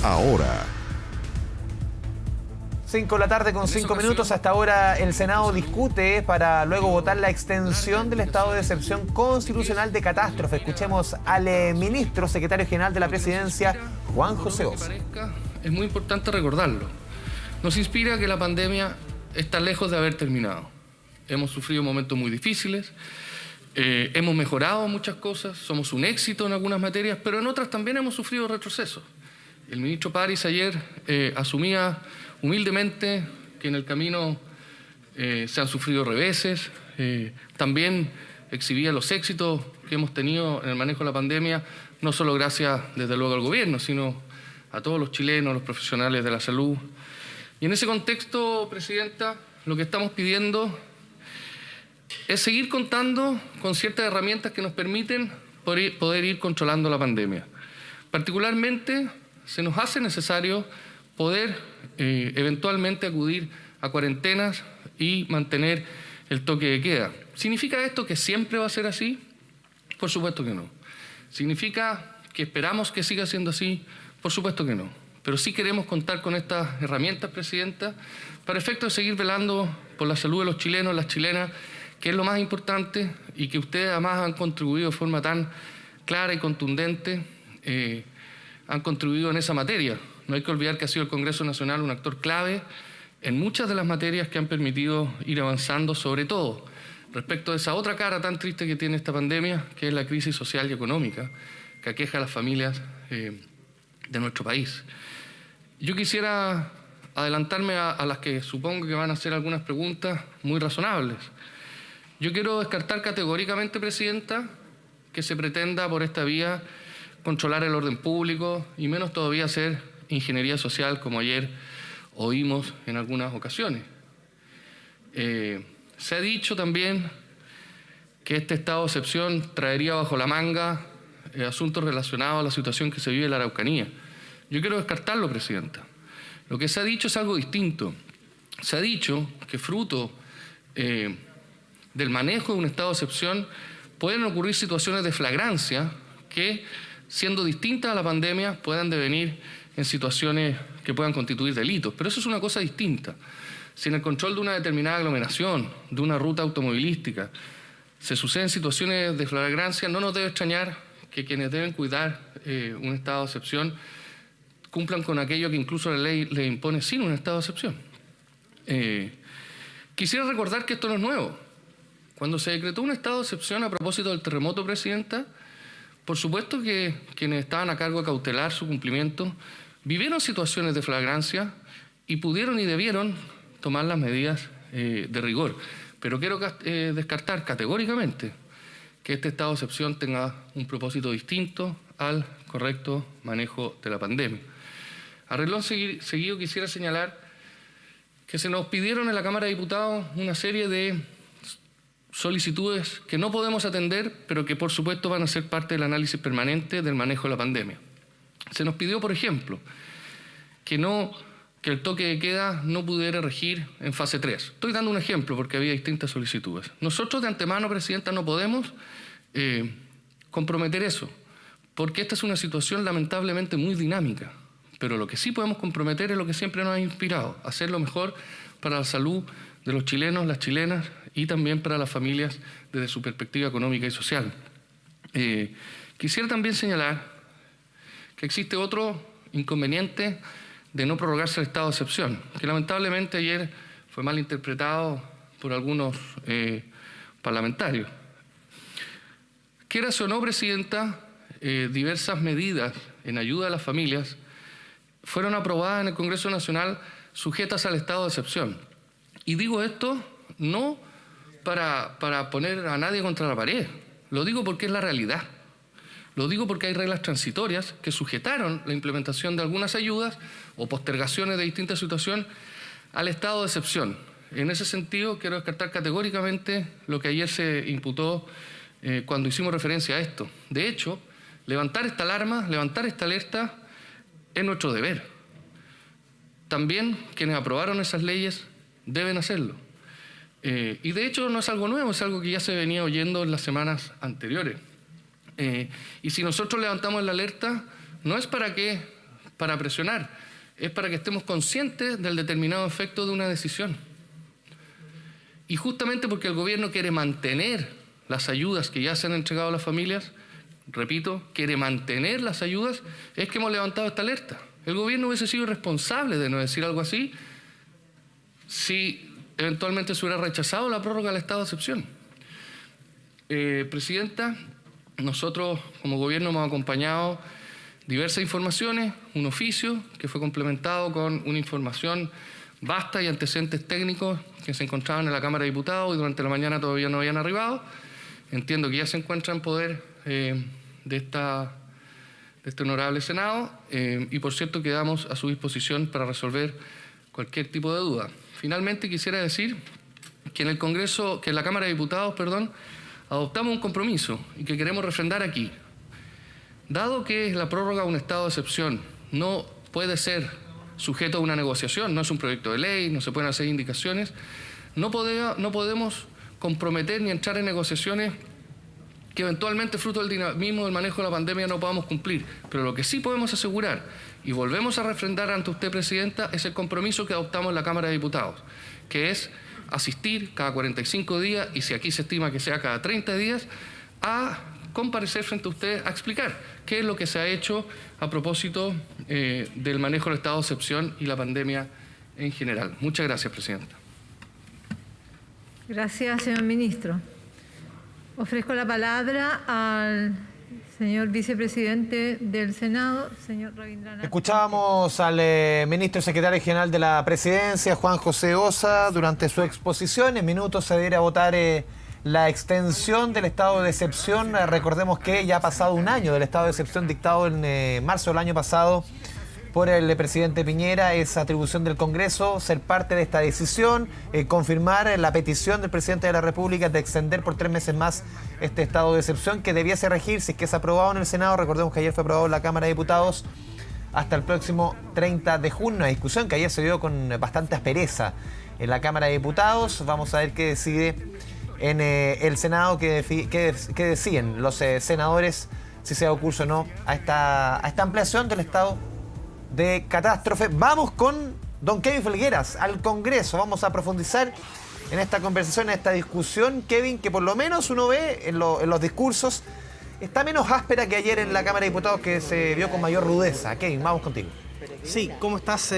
ahora. 5 de la tarde con 5 minutos. Hasta ahora el Senado discute para luego votar la extensión del estado de excepción constitucional de catástrofe. Escuchemos al ministro secretario general de la Presidencia, Juan José Ossa. Es muy importante recordarlo. Nos inspira que la pandemia está lejos de haber terminado. Hemos sufrido momentos muy difíciles, hemos mejorado muchas cosas, somos un éxito en algunas materias, pero en otras también hemos sufrido retrocesos. El ministro París ayer asumía humildemente que en el camino se han sufrido reveses, también exhibía los éxitos que hemos tenido en el manejo de la pandemia, no solo gracias desde luego al gobierno, sino a todos los chilenos, los profesionales de la salud. Y en ese contexto, Presidenta, lo que estamos pidiendo es seguir contando con ciertas herramientas que nos permiten poder ir controlando la pandemia. Particularmente, se nos hace necesario poder eventualmente acudir a cuarentenas y mantener el toque de queda. ¿Significa esto que siempre va a ser así? Por supuesto que no. ¿Significa que esperamos que siga siendo así? Por supuesto que no. Pero sí queremos contar con estas herramientas, Presidenta, para efecto de seguir velando por la salud de los chilenos, las chilenas, que es lo más importante y que ustedes además han contribuido de forma tan clara y contundente, han contribuido en esa materia. No hay que olvidar que ha sido el Congreso Nacional un actor clave en muchas de las materias que han permitido ir avanzando, sobre todo respecto de esa otra cara tan triste que tiene esta pandemia, que es la crisis social y económica que aqueja a las familias de nuestro país. Yo quisiera adelantarme a las que supongo que van a hacer algunas preguntas muy razonables. Yo quiero descartar categóricamente, Presidenta, que se pretenda por esta vía controlar el orden público y menos todavía hacer ingeniería social, como ayer oímos en algunas ocasiones. Se ha dicho también que este estado de excepción traería bajo la manga asuntos relacionados a la situación que se vive en la Araucanía. Yo quiero descartarlo, Presidenta. Lo que se ha dicho es algo distinto. Se ha dicho que fruto del manejo de un estado de excepción pueden ocurrir situaciones de flagrancia que, siendo distintas a la pandemia, puedan devenir en situaciones que puedan constituir delitos. Pero eso es una cosa distinta. Si en el control de una determinada aglomeración, de una ruta automovilística, se suceden situaciones de flagrancia, no nos debe extrañar que quienes deben cuidar un estado de excepción cumplan con aquello que incluso la ley les impone sin un estado de excepción. Quisiera recordar que esto no es nuevo. Cuando se decretó un estado de excepción a propósito del terremoto, Presidenta, por supuesto que quienes estaban a cargo de cautelar su cumplimiento vivieron situaciones de flagrancia y pudieron y debieron tomar las medidas de rigor. Pero quiero descartar categóricamente que este estado de excepción tenga un propósito distinto al correcto manejo de la pandemia. A renglón seguido quisiera señalar que se nos pidieron en la Cámara de Diputados una serie de solicitudes que no podemos atender, pero que por supuesto van a ser parte del análisis permanente del manejo de la pandemia. Se nos pidió, por ejemplo, que el toque de queda no pudiera regir en fase 3. Estoy dando un ejemplo porque había distintas solicitudes. Nosotros de antemano, Presidenta, no podemos comprometer eso, porque esta es una situación lamentablemente muy dinámica. Pero lo que sí podemos comprometer es lo que siempre nos ha inspirado, hacer lo mejor para la salud de los chilenos, las chilenas y también para las familias desde su perspectiva económica y social. Quisiera también señalar que existe otro inconveniente de no prorrogarse el estado de excepción, que lamentablemente ayer fue mal interpretado por algunos parlamentarios. Quieras o no, Presidenta, diversas medidas en ayuda a las familias fueron aprobadas en el Congreso Nacional sujetas al estado de excepción. Y digo esto no para poner a nadie contra la pared, lo digo porque es la realidad. Lo digo porque hay reglas transitorias que sujetaron la implementación de algunas ayudas o postergaciones de distintas situaciones al estado de excepción. En ese sentido, quiero descartar categóricamente lo que ayer se imputó cuando hicimos referencia a esto. De hecho, levantar esta alarma, levantar esta alerta es nuestro deber. También quienes aprobaron esas leyes deben hacerlo. Y de hecho no es algo nuevo, es algo que ya se venía oyendo en las semanas anteriores. Y si nosotros levantamos la alerta, no es para que para presionar, es para que estemos conscientes del determinado efecto de una decisión. Y justamente porque el gobierno quiere mantener las ayudas que ya se han entregado a las familias, repito, quiere mantener las ayudas, es que hemos levantado esta alerta. El gobierno hubiese sido irresponsable de no decir algo así si eventualmente se hubiera rechazado la prórroga del estado de excepción. Presidenta, nosotros como gobierno hemos acompañado diversas informaciones, un oficio que fue complementado con una información vasta y antecedentes técnicos que se encontraban en la Cámara de Diputados y durante la mañana todavía no habían arribado. Entiendo que ya se encuentra en poder de este honorable Senado y por cierto quedamos a su disposición para resolver cualquier tipo de duda. Finalmente quisiera decir que en el Congreso, que en la Cámara de Diputados, adoptamos un compromiso y que queremos refrendar aquí. Dado que la prórroga de un estado de excepción no puede ser sujeto a una negociación, no es un proyecto de ley, no se pueden hacer indicaciones, no podemos comprometer ni entrar en negociaciones que eventualmente, fruto del dinamismo del manejo de la pandemia, no podamos cumplir. Pero lo que sí podemos asegurar, y volvemos a refrendar ante usted, Presidenta, es el compromiso que adoptamos en la Cámara de Diputados, que es asistir cada 45 días, y si aquí se estima que sea cada 30 días, a comparecer frente a usted a explicar qué es lo que se ha hecho a propósito del manejo del estado de excepción y la pandemia en general. Muchas gracias, Presidenta. Gracias, señor ministro. Ofrezco la palabra al señor vicepresidente del Senado, señor Rabindranath. Escuchábamos al ministro secretario general de la Presidencia, Juan José Ossa, durante su exposición. En minutos se deberá votar la extensión del estado de excepción. Recordemos que ya ha pasado un año del estado de excepción dictado en marzo del año pasado por el presidente Piñera. Es atribución del Congreso ser parte de esta decisión, confirmar la petición del presidente de la República de extender por 3 meses más este estado de excepción que debiese regir, si es que es aprobado en el Senado. Recordemos que ayer fue aprobado en la Cámara de Diputados hasta el próximo 30 de junio, una discusión que ayer se dio con bastante aspereza en la Cámara de Diputados. Vamos a ver qué decide en el Senado, qué deciden los senadores, si se da curso o no a esta ampliación del estado de catástrofe. Vamos con don Kevin Felgueras al Congreso. Vamos a profundizar en esta conversación, en esta discusión, Kevin, que por lo menos uno ve en los discursos está menos áspera que ayer en la Cámara de Diputados, que se vio con mayor rudeza. Kevin, vamos contigo. Sí, ¿cómo estás,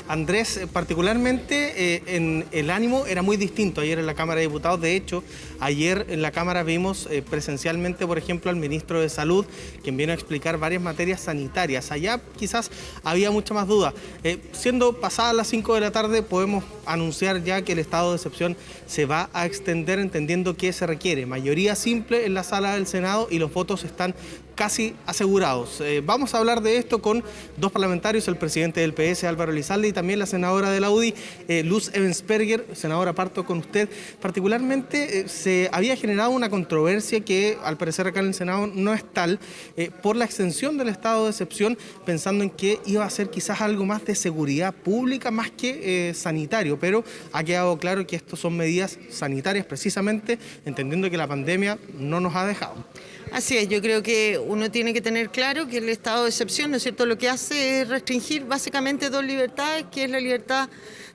Andrés? Particularmente en el ánimo era muy distinto ayer en la Cámara de Diputados. De hecho, ayer en la Cámara vimos presencialmente, por ejemplo, al ministro de Salud, quien vino a explicar varias materias sanitarias. Allá quizás había mucha más duda. Siendo pasadas las 5 de la tarde, podemos anunciar ya que el estado de excepción se va a extender, entendiendo que se requiere mayoría simple en la sala del Senado y los votos están casi asegurados. Vamos a hablar de esto con dos parlamentarios, el presidente del PS, Álvaro Elizalde, y también la senadora de la UDI, Luz Ebensperger. Senadora, parto con usted. Particularmente se había generado una controversia que al parecer acá en el Senado no es tal, por la extensión del estado de excepción, pensando en que iba a ser quizás algo más de seguridad pública más que sanitario, pero ha quedado claro que estos son medidas sanitarias precisamente, entendiendo que la pandemia no nos ha dejado. Así es, yo creo que uno tiene que tener claro que el estado de excepción, ¿no es cierto?, lo que hace es restringir básicamente 2 libertades, que es la libertad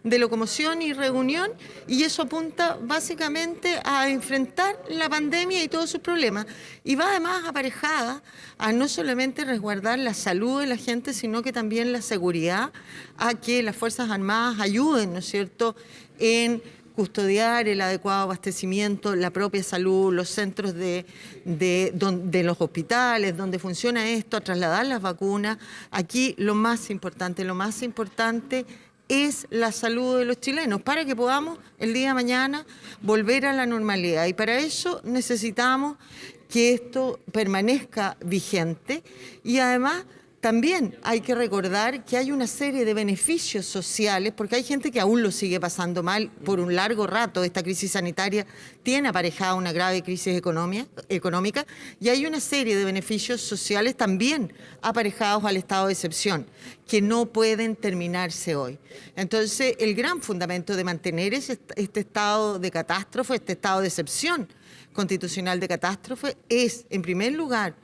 de locomoción y reunión, y eso apunta básicamente a enfrentar la pandemia y todos sus problemas. Y va además aparejada a no solamente resguardar la salud de la gente, sino que también la seguridad, a que las Fuerzas Armadas ayuden, ¿no es cierto?, en custodiar el adecuado abastecimiento, la propia salud, los centros de los hospitales, donde funciona esto, a trasladar las vacunas. Aquí lo más importante es la salud de los chilenos, para que podamos el día de mañana volver a la normalidad. Y para eso necesitamos que esto permanezca vigente y además también hay que recordar que hay una serie de beneficios sociales, porque hay gente que aún lo sigue pasando mal por un largo rato. Esta crisis sanitaria tiene aparejada una grave crisis económica y hay una serie de beneficios sociales también aparejados al estado de excepción, que no pueden terminarse hoy. Entonces, el gran fundamento de mantener este estado de catástrofe, este estado de excepción constitucional de catástrofe, es, en primer lugar,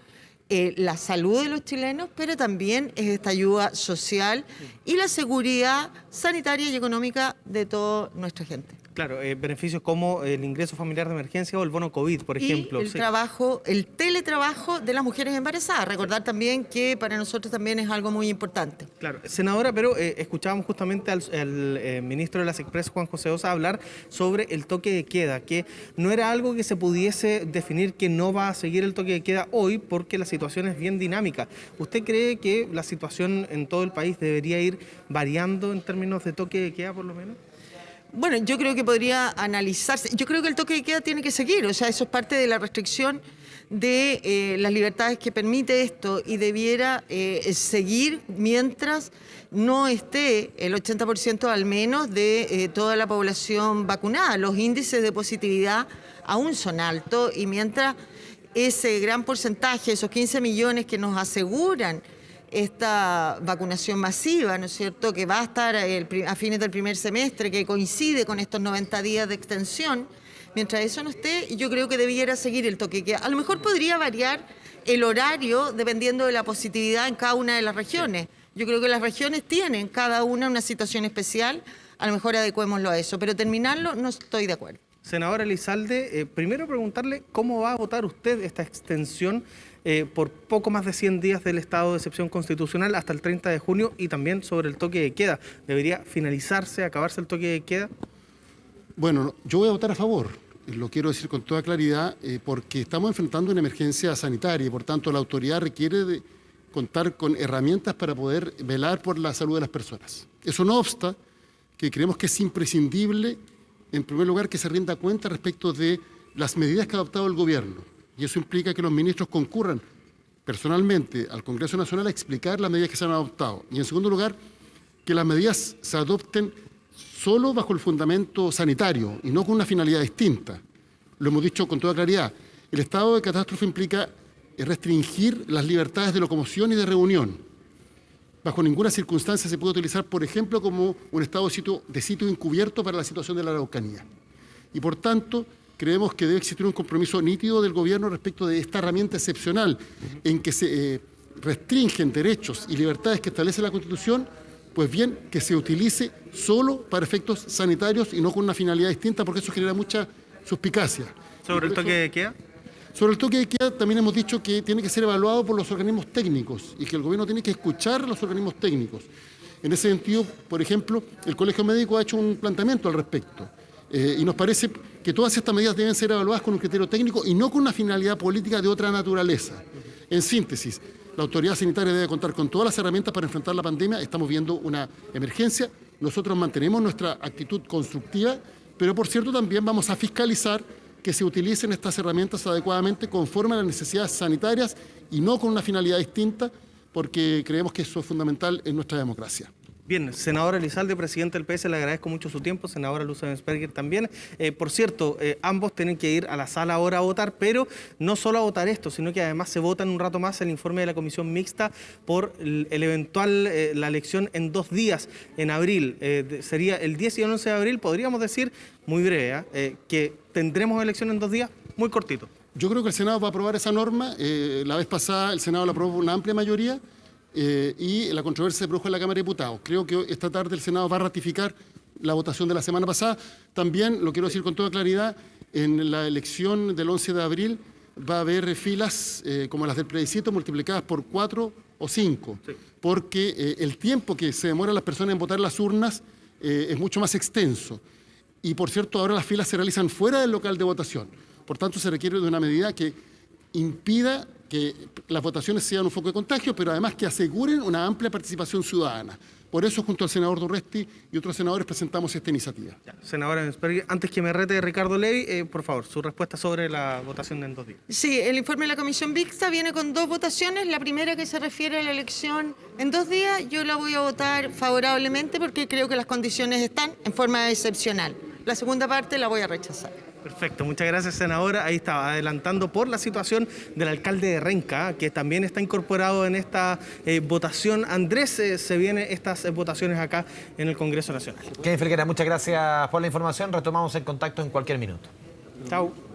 la salud de los chilenos, pero también es esta ayuda social y la seguridad sanitaria y económica de toda nuestra gente. Claro, beneficios como el ingreso familiar de emergencia o el bono COVID, por ejemplo. Y el trabajo, el teletrabajo de las mujeres embarazadas. Recordar también que para nosotros también es algo muy importante. Claro, senadora, pero escuchábamos justamente al ministro de las Express, Juan José Ossa, hablar sobre el toque de queda, que no era algo que se pudiese definir que no va a seguir el toque de queda hoy porque la situación es bien dinámica. ¿Usted cree que la situación en todo el país debería ir variando en términos de toque de queda por lo menos? Bueno, yo creo que podría analizarse. Yo creo que el toque de queda tiene que seguir, o sea, eso es parte de la restricción de las libertades que permite esto y debiera seguir mientras no esté el 80% al menos de toda la población vacunada. Los índices de positividad aún son altos y mientras ese gran porcentaje, esos 15 millones que nos aseguran esta vacunación masiva, ¿no es cierto?, que va a estar a fines del primer semestre, que coincide con estos 90 días de extensión, mientras eso no esté, yo creo que debiera seguir el toque de queda. A lo mejor podría variar el horario dependiendo de la positividad en cada una de las regiones. Yo creo que las regiones tienen cada una situación especial, a lo mejor adecuémoslo a eso, pero terminarlo no estoy de acuerdo. Senadora Elizalde, primero preguntarle cómo va a votar usted esta extensión por poco más de 100 días del estado de excepción constitucional hasta el 30 de junio y también sobre el toque de queda. ¿Debería finalizarse, acabarse el toque de queda? Bueno, yo voy a votar a favor, lo quiero decir con toda claridad, porque estamos enfrentando una emergencia sanitaria y por tanto la autoridad requiere de contar con herramientas para poder velar por la salud de las personas. Eso no obsta que creemos que es imprescindible, en primer lugar, que se rinda cuenta respecto de las medidas que ha adoptado el gobierno. Y eso implica que los ministros concurran personalmente al Congreso Nacional a explicar las medidas que se han adoptado. Y en segundo lugar, que las medidas se adopten solo bajo el fundamento sanitario y no con una finalidad distinta. Lo hemos dicho con toda claridad. El estado de catástrofe implica restringir las libertades de locomoción y de reunión. Bajo ninguna circunstancia se puede utilizar, por ejemplo, como un estado de sitio encubierto para la situación de la Araucanía. Y por tanto, creemos que debe existir un compromiso nítido del gobierno respecto de esta herramienta excepcional en que se restringen derechos y libertades que establece la Constitución, pues bien, que se utilice solo para efectos sanitarios y no con una finalidad distinta, porque eso genera mucha suspicacia. ¿Sobre el toque de queda? Sobre el toque de queda también hemos dicho que tiene que ser evaluado por los organismos técnicos y que el gobierno tiene que escuchar a los organismos técnicos. En ese sentido, por ejemplo, el Colegio Médico ha hecho un planteamiento al respecto y nos parece que todas estas medidas deben ser evaluadas con un criterio técnico y no con una finalidad política de otra naturaleza. En síntesis, la autoridad sanitaria debe contar con todas las herramientas para enfrentar la pandemia. Estamos viendo una emergencia. Nosotros mantenemos nuestra actitud constructiva, pero por cierto también vamos a fiscalizar que se utilicen estas herramientas adecuadamente conforme a las necesidades sanitarias y no con una finalidad distinta, porque creemos que eso es fundamental en nuestra democracia. Bien, senadora Elizalde, presidente del PS, le agradezco mucho su tiempo, senadora Luz Ebensperger también. Por cierto, ambos tienen que ir a la sala ahora a votar, pero no solo a votar esto, sino que además se vota en un rato más el informe de la comisión mixta por el eventual, la elección en 2 días, en abril. Sería el 10 y el 11 de abril, podríamos decir, muy breve, que tendremos elección en 2 días, muy cortito. Yo creo que el Senado va a aprobar esa norma. La vez pasada el Senado la aprobó por una amplia mayoría. Y la controversia se produjo en la Cámara de Diputados. Creo que esta tarde el Senado va a ratificar la votación de la semana pasada. También, lo quiero decir con toda claridad, en la elección del 11 de abril va a haber filas como las del plebiscito multiplicadas por 4 o 5, sí, porque el tiempo que se demoran las personas en votar las urnas es mucho más extenso. Y por cierto, ahora las filas se realizan fuera del local de votación. Por tanto, se requiere de una medida que impida que las votaciones sean un foco de contagio, pero además que aseguren una amplia participación ciudadana. Por eso, junto al senador Durresti y otros senadores, presentamos esta iniciativa. Senadora Ebensperger, antes que me rete Ricardo Levi, por favor, su respuesta sobre la votación en 2 días. Sí, el informe de la comisión mixta viene con 2 votaciones. La primera, que se refiere a la elección en 2 días, yo la voy a votar favorablemente porque creo que las condiciones están en forma excepcional. La segunda parte la voy a rechazar. Perfecto, muchas gracias, senadora. Ahí estaba adelantando por la situación del alcalde de Renca, que también está incorporado en esta votación. Andrés, se vienen estas votaciones acá en el Congreso Nacional. Kevin Felguera, muchas gracias por la información. Retomamos el contacto en cualquier minuto. Chao.